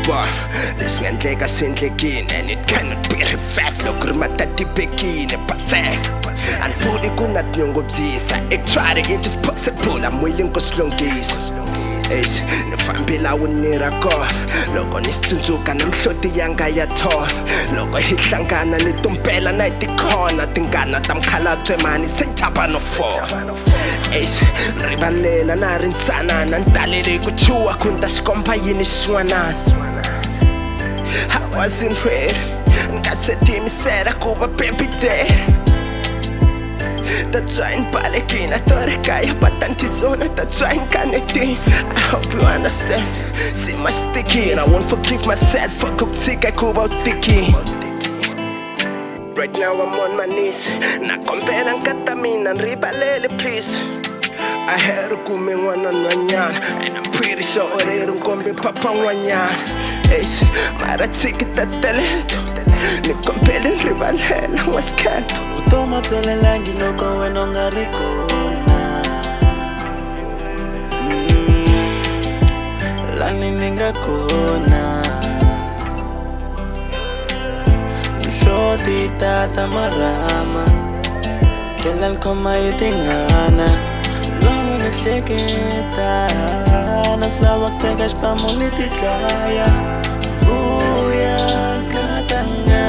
Wow, this ngendleka sendlekile and it cannot be reversed. Loko rimatatibekile but then anifuni kunatinyongobzisa actually if it's possible I'm willing kusilungisa. Eish, nifambela unira kona loko nisitsundzuka namhloti yanga ya thona loko hi hlangana ni tumpela na tikhona tingana ta mkhalabye mani senchapa no fona. Eish, rivalela na ri ntsanana ntalele ku chuwa kunta xikomba yini xin'wanana. I wasn't ready ngase timisela ku va baby daddy. That's why in Palekina Torekaya Patantisona, that's why in Canetin. I hope you understand. See my sticky and I won't forgive myself for Kupsika Kuba Tiki. Right now I'm on my knees. Na compare and Katamin and Ribalele, please. I heard a kume one on Wanyan, and I'm pretty sure I'm gonna be Papa Wanyan. Eish, Maratsik that teleto. Ni compelling Ribalele, was cat. Utoma pselelangi loko wena nga ri kona. Lani ninga kona. Nishoti tata marama. Chelal koma itingana. Longo nikuhleketa. Naslawak teka shpamuliti kaya. Uya katanga.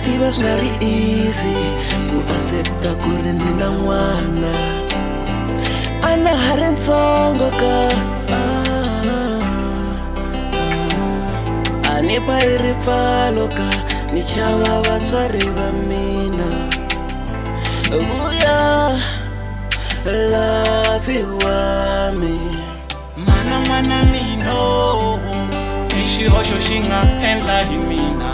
It was very easy to accept a kureni na n'wana ana hari ntsongo ka ani ba hi ripfalo ka ni chava vatswari va mina. Vuya lavi wami mana mino xihoxo xi nga endla hi mina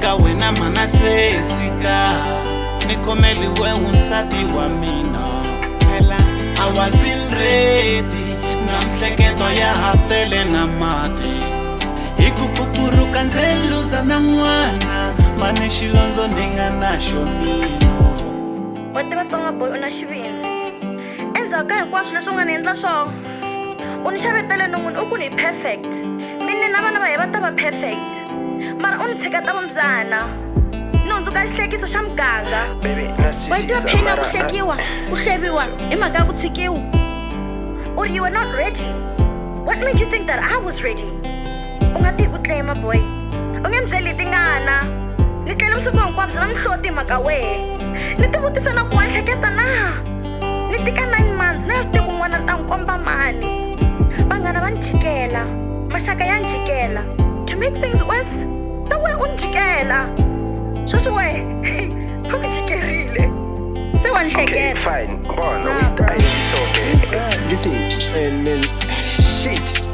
ka wena mana sesika ni khomeliwe unsati wa mina phela I wasn't ready na mhleketo ya hatele na mati hi ku phukuruka ndze luza na n'wana mani xilondzo ni nga na xonino. Wa tiva tsonga boy una xivindzi endzhaku ka hinkwaswo leswi u nga ni endla swona u ni xavetele no munhu u ku ni perfect mina na vana va hi va ta va perfect mara u ni tsheketa vumbyana nondzu ka xihlekiso xa muganga. Wa tiva pheni ya ku hlekiwa ku hleviwa hi mhaka ya ku tshikiwa. Or you were not ready. What made you think that I was ready? U nga tihi ku tlema boy u nge mi byeli tingana ni tlele masiku hinkwabyo na mihloti mhaka wehe ni ti vutisa na ku wa hleketa na ni tika 9 months na ya swi tivi n'wana ta nkomba mani vanghana va ni jikela maxaka ya ni jikela to make things worse na wehe u ni jikela sweswi wehe u ni jikerile Se wa ni hleketa. Fine, come on, it's okay. Listen, man, shit.